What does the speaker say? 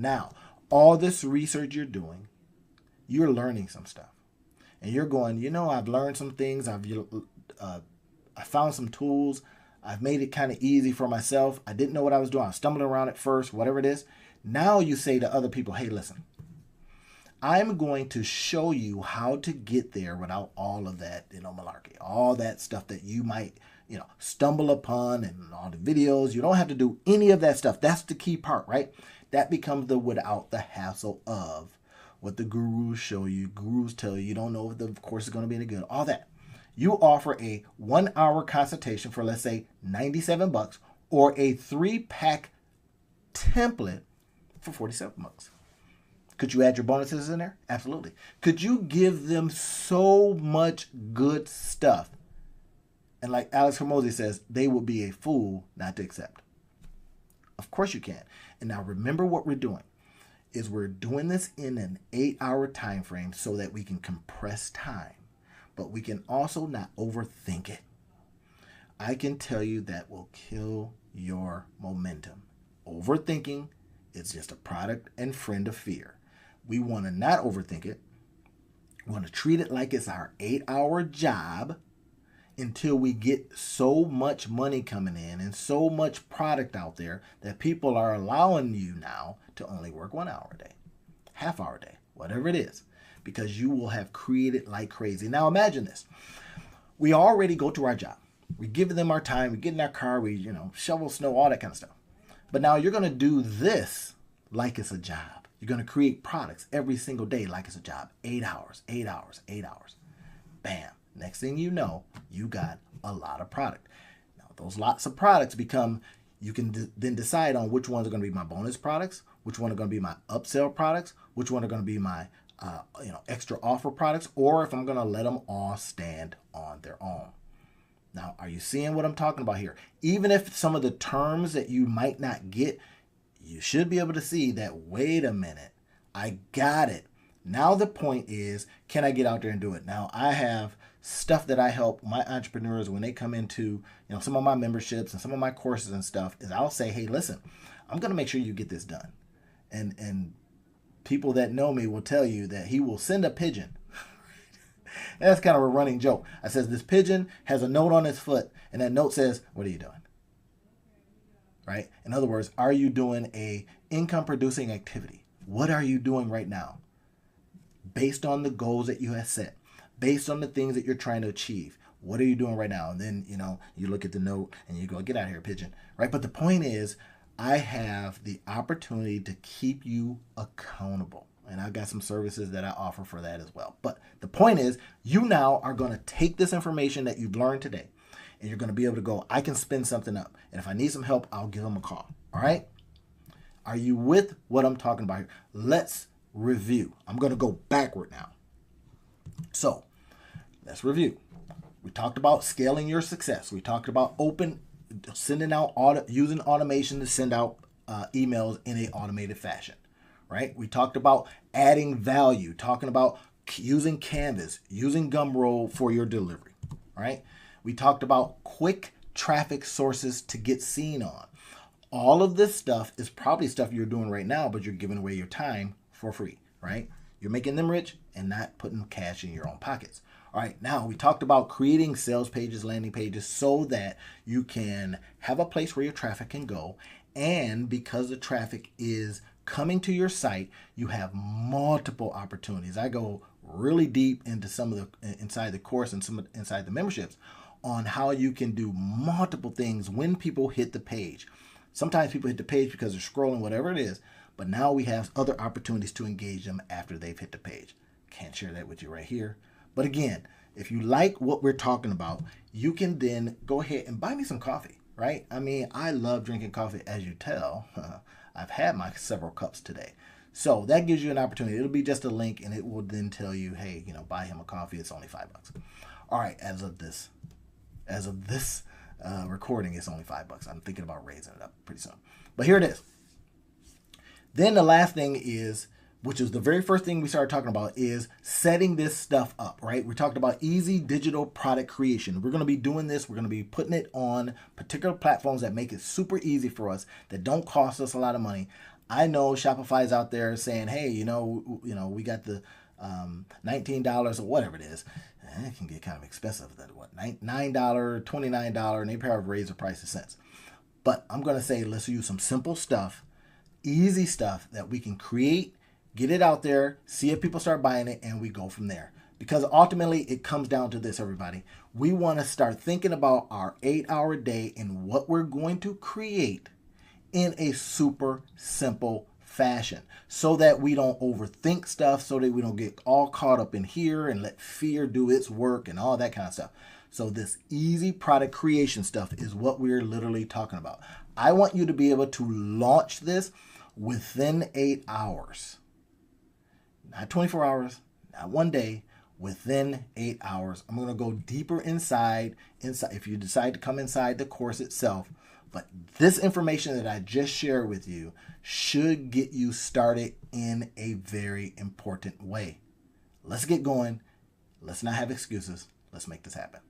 Now, all this research you're doing, you're learning some stuff. And you're going, you know, I've learned some things. I found some tools. I've made it kind of easy for myself. I didn't know what I was doing. I was stumbling around at first, whatever it is. Now you say to other people, hey, listen, I'm going to show you how to get there without all of that, malarkey, all that stuff that you might, stumble upon and all the videos. You don't have to do any of that stuff. That's the key part, right? That becomes the without the hassle of what the gurus show you. Gurus tell you don't know if the course is going to be any good, all that. You offer a 1-hour consultation for, let's say, $97 or a 3-pack template for $47. Could you add your bonuses in there? Absolutely. Could you give them so much good stuff? And like Alex Hormozy says, they will be a fool not to accept. Of course you can. And now remember what we're doing is we're doing this in an 8-hour time frame so that we can compress time. But we can also not overthink it. I can tell you that will kill your momentum. Overthinking is just a product and friend of fear. We want to not overthink it. We want to treat it like it's our 8-hour job until we get so much money coming in and so much product out there that people are allowing you now to only work 1 hour a day, half-hour a day, whatever it is, because you will have created like crazy. Now imagine this. We already go to our job. We give them our time. We get in our car. We, shovel snow, all that kind of stuff. But now you're going to do this like it's a job. You're going to create products every single day like it's a job. 8 hours, 8 hours, 8 hours. Bam. Next thing you know, you got a lot of product. Now, those lots of products become, you can then decide on which ones are going to be my bonus products, which one are going to be my upsell products, which one are going to be my extra offer products, or if I'm going to let them all stand on their own. Now, are you seeing what I'm talking about here? Even if some of the terms that you might not get, you should be able to see that, wait a minute, I got it. Now the point is, can I get out there and do it? Now, I have stuff that I help my entrepreneurs when they come into, some of my memberships and some of my courses and stuff, is I'll say, hey, listen, I'm going to make sure you get this done. And people that know me will tell you that he will send a pigeon. And that's kind of a running joke. I says, this pigeon has a note on its foot, and that note says, what are you doing? Right? In other words, are you doing a income producing activity? What are you doing right now? Based on the goals that you have set, based on the things that you're trying to achieve. What are you doing right now? And then, you look at the note and you go, get out of here, pigeon. Right? But the point is, I have the opportunity to keep you accountable. And I've got some services that I offer for that as well. But the point is, you now are going to take this information that you've learned today, and you're going to be able to go, I can spin something up. And if I need some help, I'll give them a call. All right? Are you with what I'm talking about here? Let's review. I'm going to go backward now. So let's review. We talked about scaling your success. We talked about sending out, using automation to send out emails in an automated fashion, right? We talked about adding value, talking about using Canvas, using Gumroad for your delivery, right? We talked about quick traffic sources to get seen on. All of this stuff is probably stuff you're doing right now, but you're giving away your time for free, right? You're making them rich and not putting cash in your own pockets. All right, now we talked about creating sales pages, landing pages, so that you can have a place where your traffic can go. And because the traffic is coming to your site, you have multiple opportunities. I go really deep into some of the inside the course and some inside the memberships on how you can do multiple things when people hit the page. Sometimes people hit the page because they're scrolling, whatever it is, but now we have other opportunities to engage them after they've hit the page. Can't share that with you right here. But again, if you like what we're talking about, you can then go ahead and buy me some coffee, right? I mean, I love drinking coffee, as you tell. I've had my several cups today. So that gives you an opportunity. It'll be just a link, and it will then tell you, hey, buy him a coffee. It's only $5. All right, as of this recording, it's only $5. I'm thinking about raising it up pretty soon. But here it is. Then the last thing is, which is the very first thing we started talking about, is setting this stuff up, right? We talked about easy digital product creation. We're going to be doing this. We're going to be putting it on particular platforms that make it super easy for us, that don't cost us a lot of money. I know Shopify's out there saying, hey, we got the $19 or whatever it is. It can get kind of expensive. That what $9, $29, and they probably raise the price of cents. But I'm gonna say let's use some simple stuff, easy stuff that we can create, get it out there, see if people start buying it, and we go from there. Because ultimately it comes down to this, everybody. We want to start thinking about our 8-hour day and what we're going to create in a super simple fashion so that we don't overthink stuff, so that we don't get all caught up in here and let fear do its work and all that kind of stuff. So this easy product creation stuff is what we're literally talking about. I want you to be able to launch this within 8 hours. Not 24 hours, not one day, within 8 hours. I'm going to go deeper inside if you decide to come inside the course itself. But this information that I just shared with you should get you started in a very important way. Let's get going. Let's not have excuses. Let's make this happen.